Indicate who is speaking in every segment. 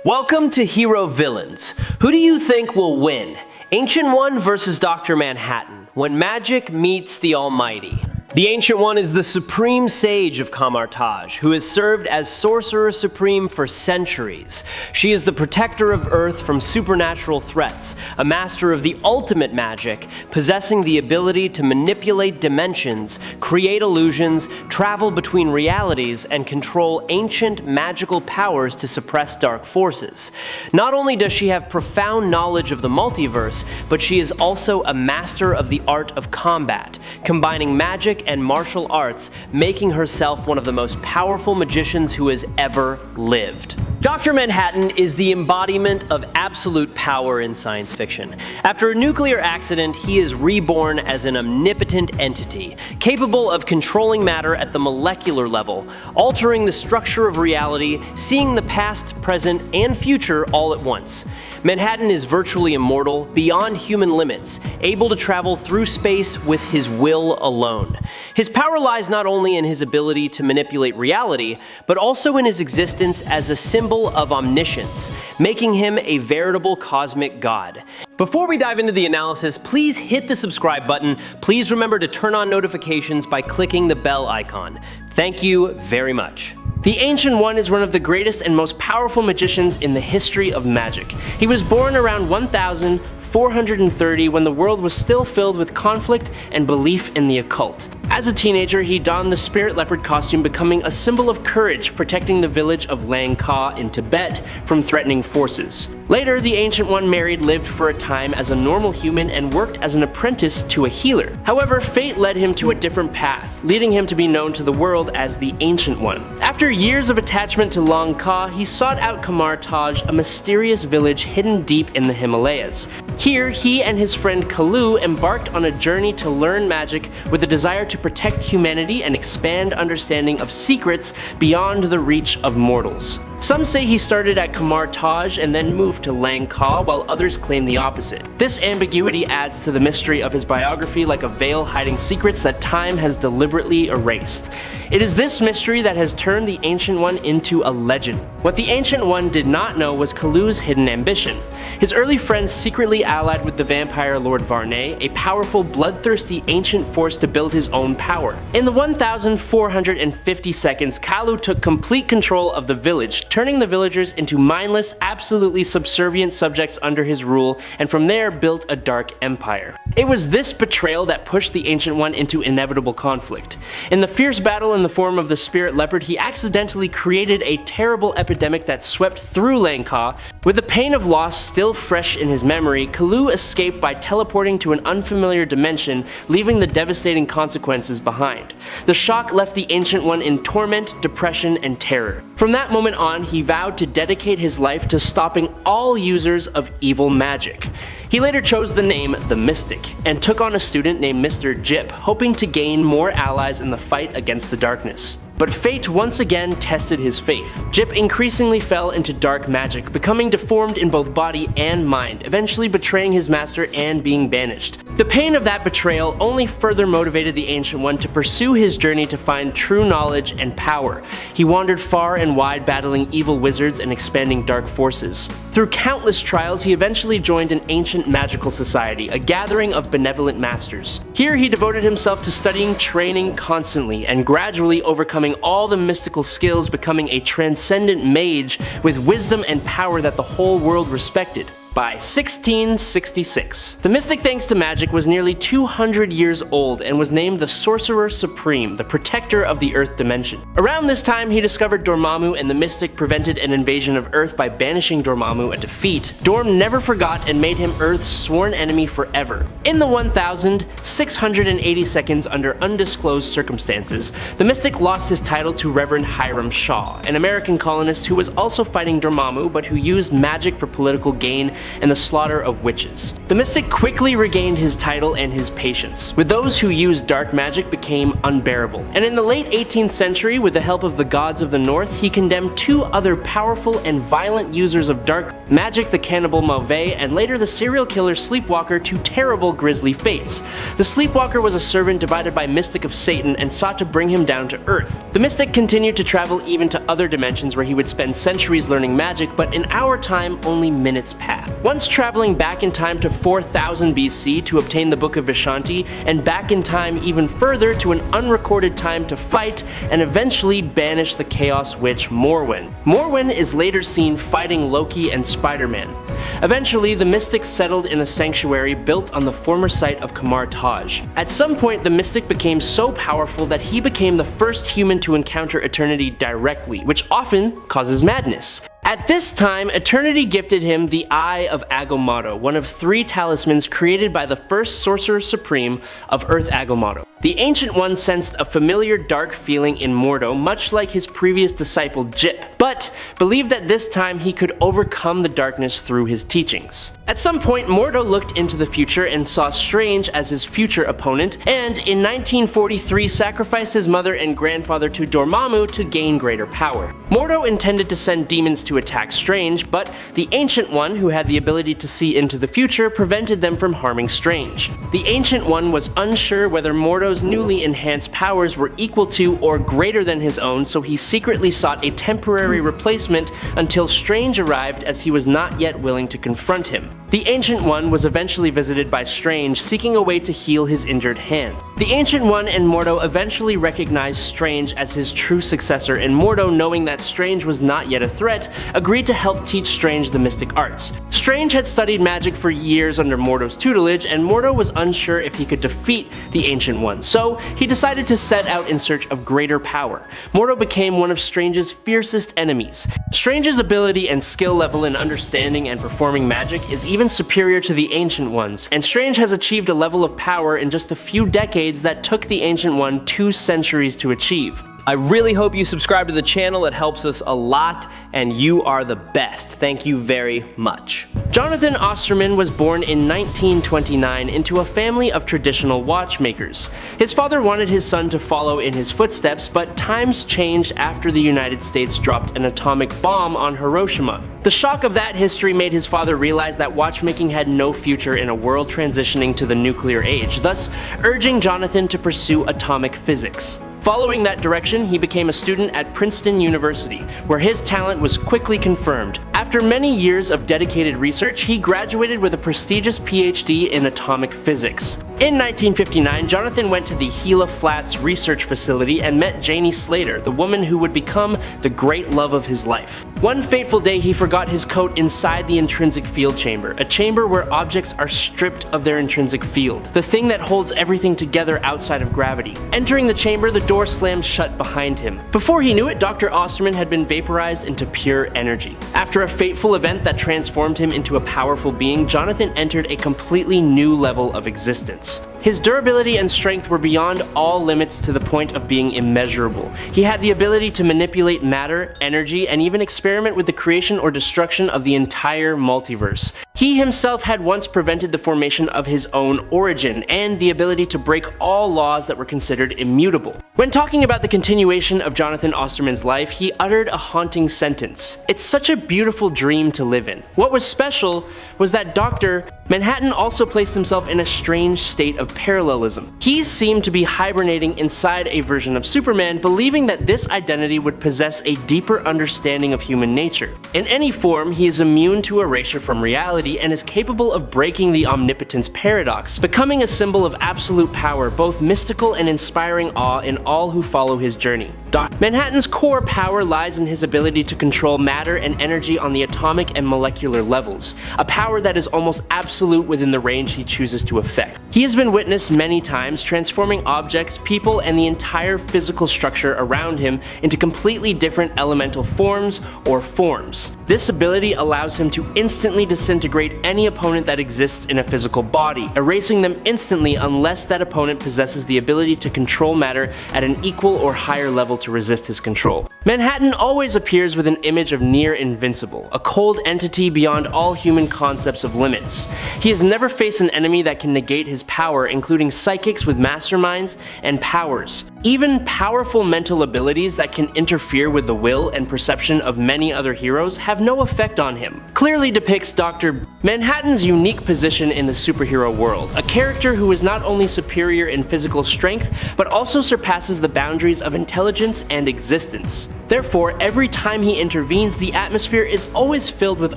Speaker 1: Welcome to Hero Villains. Who do you think will win? Ancient One versus Dr. Manhattan, when magic meets the Almighty. The Ancient One is the supreme sage of Kamar-Taj, who has served as Sorcerer Supreme for centuries. She is the protector of Earth from supernatural threats, a master of the ultimate magic, possessing the ability to manipulate dimensions, create illusions, travel between realities, and control ancient magical powers to suppress dark forces. Not only does she have profound knowledge of the multiverse, but she is also a master of the art of combat, combining magic and martial arts, making herself one of the most powerful magicians who has ever lived. Dr. Manhattan is the embodiment of absolute power in science fiction. After a nuclear accident, he is reborn as an omnipotent entity, capable of controlling matter at the molecular level, altering the structure of reality, seeing the past, present, and future all at once. Manhattan is virtually immortal, beyond human limits, able to travel through space with his will alone. His power lies not only in his ability to manipulate reality, but also in his existence as a symbol of omniscience, making him a veritable cosmic god. Before we dive into the analysis, please hit the subscribe button. Please remember to turn on notifications by clicking the bell icon. Thank you very much. The Ancient One is one of the greatest and most powerful magicians in the history of magic. He was born around 1430 when the world was still filled with conflict and belief in the occult. As a teenager, he donned the spirit leopard costume, becoming a symbol of courage, protecting the village of Lang Ka in Tibet from threatening forces. Later, the Ancient One lived for a time as a normal human and worked as an apprentice to a healer. However, fate led him to a different path, leading him to be known to the world as the Ancient One. After years of attachment to Lang Ka, he sought out Kamar-Taj, a mysterious village hidden deep in the Himalayas. Here, he and his friend Kalu embarked on a journey to learn magic with a desire to protect humanity and expand understanding of secrets beyond the reach of mortals. Some say he started at Kamar-Taj and then moved to Lang Ka, while others claim the opposite. This ambiguity adds to the mystery of his biography, like a veil hiding secrets that time has deliberately erased. It is this mystery that has turned the Ancient One into a legend. What the Ancient One did not know was Kalu's hidden ambition. His early friends secretly allied with the vampire Lord Varney, a powerful, bloodthirsty ancient force to build his own power. In the 1450 seconds, Kalu took complete control of the village, turning the villagers into mindless, absolutely subservient subjects under his rule, and from there built a dark empire. It was this betrayal that pushed the Ancient One into inevitable conflict. In the fierce battle in the form of the spirit leopard, he accidentally created a terrible epidemic that swept through Lang Ka. With the pain of loss still fresh in his memory, Kalu escaped by teleporting to an unfamiliar dimension, leaving the devastating consequences behind. The shock left the Ancient One in torment, depression, and terror. From that moment on, he vowed to dedicate his life to stopping all users of evil magic. He later chose the name The Mystic, and took on a student named Mr. Jip, hoping to gain more allies in the fight against the darkness. But fate once again tested his faith. Jip increasingly fell into dark magic, becoming deformed in both body and mind, eventually betraying his master and being banished. The pain of that betrayal only further motivated the Ancient One to pursue his journey to find true knowledge and power. He wandered far and wide, battling evil wizards and expanding dark forces. Through countless trials, he eventually joined an ancient magical society, a gathering of benevolent masters. Here he devoted himself to studying, training constantly, and gradually overcoming all the mystical skills, becoming a transcendent mage with wisdom and power that the whole world respected. By 1666, the mystic, thanks to magic, was nearly 200 years old and was named the Sorcerer Supreme, the protector of the Earth dimension. Around this time, he discovered Dormammu, and the mystic prevented an invasion of Earth by banishing Dormammu, a defeat Dorm never forgot and made him Earth's sworn enemy forever. In the 1680 seconds, under undisclosed circumstances, the mystic lost his title to Reverend Hiram Shaw, an American colonist who was also fighting Dormammu, but who used magic for political gain and the slaughter of witches. The mystic quickly regained his title and his patience, with those who used dark magic became unbearable. And in the late 18th century, with the help of the gods of the north, he condemned two other powerful and violent users of dark magic, the cannibal Mauvais and later the serial killer Sleepwalker, to terrible grisly fates. The Sleepwalker was a servant divided by mystic of Satan and sought to bring him down to earth. The mystic continued to travel even to other dimensions where he would spend centuries learning magic, but in our time only minutes passed. Once traveling back in time to 4000 BC to obtain the Book of Vishanti, and back in time even further to an unrecorded time to fight and eventually banish the Chaos Witch Morwen. Morwen is later seen fighting Loki and Spider-Man. Eventually, the mystics settled in a sanctuary built on the former site of Kamar-Taj. At some point, the mystic became so powerful that he became the first human to encounter Eternity directly, which often causes madness. At this time, Eternity gifted him the Eye of Agamotto, one of 3 talismans created by the first Sorcerer Supreme of Earth Agamotto. The Ancient One sensed a familiar dark feeling in Mordo, much like his previous disciple Jip, but believed that this time he could overcome the darkness through his teachings. At some point, Mordo looked into the future and saw Strange as his future opponent, and in 1943 sacrificed his mother and grandfather to Dormammu to gain greater power. Mordo intended to send demons to attack Strange, but the Ancient One, who had the ability to see into the future, prevented them from harming Strange. The Ancient One was unsure whether Mordo's newly enhanced powers were equal to or greater than his own, so he secretly sought a temporary replacement until Strange arrived, as he was not yet willing to confront him. The Ancient One was eventually visited by Strange, seeking a way to heal his injured hand. The Ancient One and Mordo eventually recognized Strange as his true successor, and Mordo, knowing that Strange was not yet a threat, agreed to help teach Strange the mystic arts. Strange had studied magic for years under Mordo's tutelage, and Mordo was unsure if he could defeat the Ancient One, so he decided to set out in search of greater power. Mordo became one of Strange's fiercest enemies. Strange's ability and skill level in understanding and performing magic is even superior to the Ancient One's, and Strange has achieved a level of power in just a few decades that took the Ancient One 2 centuries to achieve. I really hope you subscribe to the channel, it helps us a lot, and you are the best. Thank you very much. Jonathan Osterman was born in 1929 into a family of traditional watchmakers. His father wanted his son to follow in his footsteps, but times changed after the United States dropped an atomic bomb on Hiroshima. The shock of that history made his father realize that watchmaking had no future in a world transitioning to the nuclear age, thus urging Jonathan to pursue atomic physics. Following that direction, he became a student at Princeton University, where his talent was quickly confirmed. After many years of dedicated research, he graduated with a prestigious PhD in atomic physics. In 1959, Jonathan went to the Gila Flats Research Facility and met Janie Slater, the woman who would become the great love of his life. One fateful day, he forgot his coat inside the intrinsic field chamber, a chamber where objects are stripped of their intrinsic field, the thing that holds everything together outside of gravity. Entering the chamber, the door slammed shut behind him. Before he knew it, Dr. Osterman had been vaporized into pure energy. After a fateful event that transformed him into a powerful being, Jonathan entered a completely new level of existence. His durability and strength were beyond all limits to the point of being immeasurable. He had the ability to manipulate matter, energy, and even experiment with the creation or destruction of the entire multiverse. He himself had once prevented the formation of his own origin, and the ability to break all laws that were considered immutable. When talking about the continuation of Jonathan Osterman's life, he uttered a haunting sentence: "It's such a beautiful dream to live in." What was special was that Dr. Manhattan also placed himself in a strange state of parallelism. He seemed to be hibernating inside a version of Superman, believing that this identity would possess a deeper understanding of human nature. In any form, he is immune to erasure from reality and is capable of breaking the omnipotence paradox, becoming a symbol of absolute power, both mystical and inspiring awe in all who follow his journey. Manhattan's core power lies in his ability to control matter and energy on the atomic and molecular levels, a power that is almost absolute within the range he chooses to affect. He has been witnessed many times transforming objects, people, and the entire physical structure around him into completely different elemental forms or forms. This ability allows him to instantly disintegrate any opponent that exists in a physical body, erasing them instantly unless that opponent possesses the ability to control matter at an equal or higher level to resist his control. Manhattan always appears with an image of near invincible, a cold entity beyond all human concepts of limits. He has never faced an enemy that can negate his power, including psychics with masterminds and powers. Even powerful mental abilities that can interfere with the will and perception of many other heroes have no effect on him. Clearly depicts Dr. Manhattan's unique position in the superhero world, a character who is not only superior in physical strength, but also surpasses the boundaries of intelligence and existence. Therefore, every time he intervenes, the atmosphere is always filled with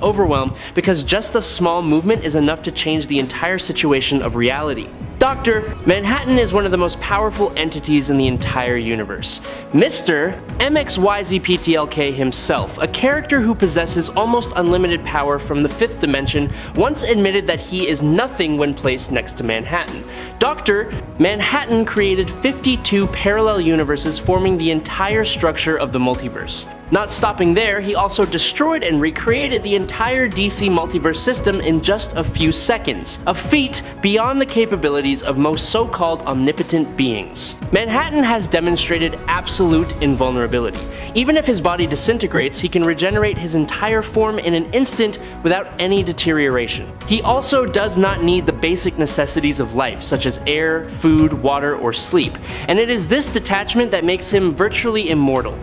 Speaker 1: overwhelm because just a small movement is enough to change the entire situation of reality. Dr. Manhattan is one of the most powerful entities in the entire universe. Mr. MXYZPTLK himself, a character who possesses almost unlimited power from the 5th dimension, once admitted that he is nothing when placed next to Manhattan. Dr. Manhattan created 52 parallel universes forming the entire structure of the multiverse. Not stopping there, he also destroyed and recreated the entire DC multiverse system in just a few seconds, a feat beyond the capabilities of most so-called omnipotent beings. Manhattan has demonstrated absolute invulnerability. Even if his body disintegrates, he can regenerate his entire form in an instant without any deterioration. He also does not need the basic necessities of life, such as air, food, water, or sleep, and it is this detachment that makes him virtually immortal.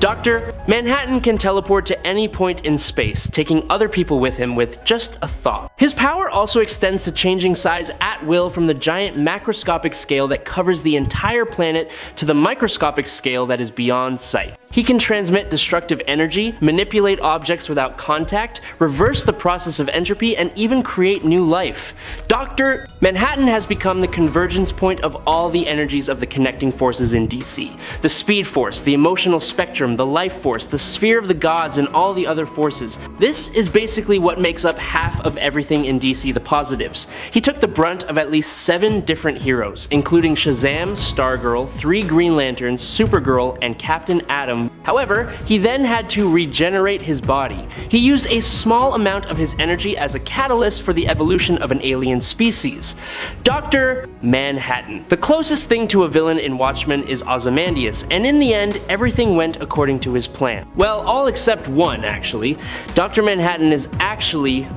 Speaker 1: Dr. Manhattan can teleport to any point in space, taking other people with him with just a thought. His power also extends to changing size at will from the giant macroscopic scale that covers the entire planet to the microscopic scale that is beyond sight. He can transmit destructive energy, manipulate objects without contact, reverse the process of entropy, and even create new life. Dr. Manhattan has become the convergence point of all the energies of the connecting forces in DC. The speed force, the emotional spectrum, the life force, the sphere of the gods, and all the other forces. This is basically what makes up half of everything in DC the positives. He took the brunt of at least 7 different heroes, including Shazam, Stargirl, 3 Green Lanterns, Supergirl, and Captain Atom. However, he then had to regenerate his body. He used a small amount of his energy as a catalyst for the evolution of an alien species. Dr. Manhattan. The closest thing to a villain in Watchmen is Ozymandias, and in the end, everything went according to his plan. Well, all except one, actually. Dr. Manhattan is actually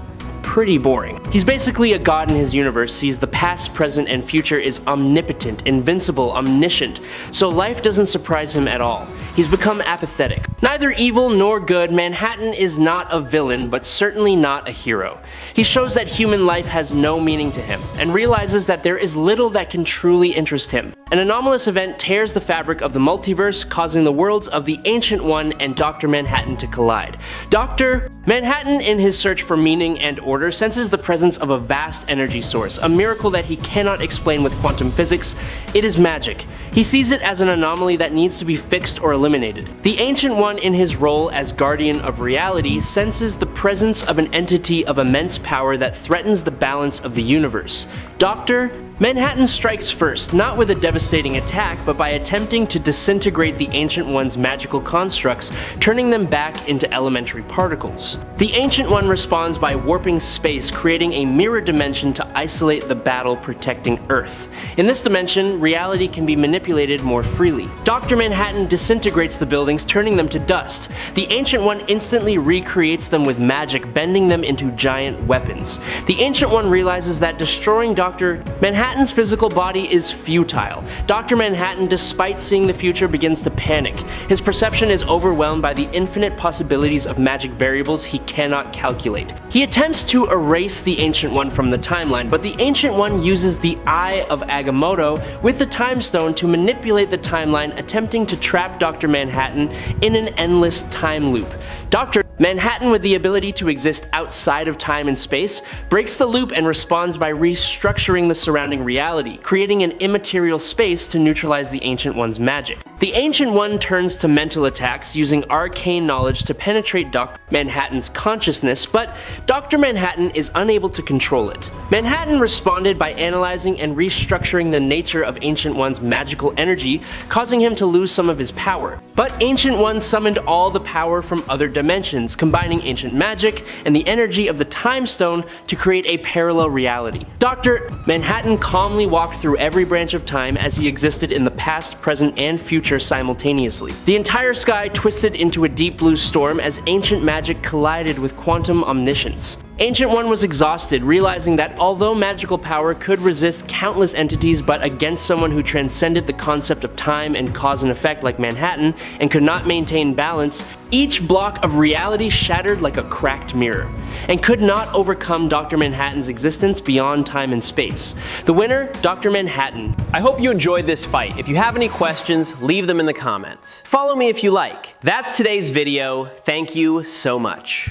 Speaker 1: pretty boring. He's basically a god in his universe, sees the past, present, and future, is omnipotent, invincible, omniscient, so life doesn't surprise him at all. He's become apathetic. Neither evil nor good, Manhattan is not a villain, but certainly not a hero. He shows that human life has no meaning to him, and realizes that there is little that can truly interest him. An anomalous event tears the fabric of the multiverse, causing the worlds of the Ancient One and Dr. Manhattan to collide. Dr. Manhattan, in his search for meaning and order, senses the presence of a vast energy source, a miracle that he cannot explain with quantum physics. It is magic. He sees it as an anomaly that needs to be fixed or eliminated. The Ancient One, in his role as guardian of reality, senses the presence of an entity of immense power that threatens the balance of the universe. Dr. Manhattan strikes first, not with a devastating attack, but by attempting to disintegrate the Ancient One's magical constructs, turning them back into elementary particles. The Ancient One responds by warping space, creating a mirror dimension to isolate the battle protecting Earth. In this dimension, reality can be manipulated more freely. Dr. Manhattan disintegrates the buildings, turning them to dust. The Ancient One instantly recreates them with magic, bending them into giant weapons. The Ancient One realizes that destroying Dr. Manhattan's physical body is futile. Dr. Manhattan, despite seeing the future, begins to panic. His perception is overwhelmed by the infinite possibilities of magic variables he cannot calculate. He attempts to erase the Ancient One from the timeline, but the Ancient One uses the Eye of Agamotto with the Time Stone to manipulate the timeline, attempting to trap Dr. Manhattan in an endless time loop. Dr. Manhattan, with the ability to exist outside of time and space, breaks the loop and responds by restructuring the surrounding reality, creating an immaterial space to neutralize the Ancient One's magic. The Ancient One turns to mental attacks, using arcane knowledge to penetrate Dr. Manhattan's consciousness, but Dr. Manhattan is unable to control it. Manhattan responded by analyzing and restructuring the nature of Ancient One's magical energy, causing him to lose some of his power. But Ancient One summoned all the power from other dimensions, combining ancient magic and the energy of the Time Stone to create a parallel reality. Dr. Manhattan calmly walked through every branch of time as he existed in the past, present, and future creature simultaneously. The entire sky twisted into a deep blue storm as ancient magic collided with quantum omniscience. Ancient One was exhausted, realizing that although magical power could resist countless entities but against someone who transcended the concept of time and cause and effect like Manhattan and could not maintain balance, each block of reality shattered like a cracked mirror, and could not overcome Dr. Manhattan's existence beyond time and space. The winner, Dr. Manhattan. I hope you enjoyed this fight. If you have any questions, leave them in the comments. Follow me if you like. That's today's video. Thank you so much.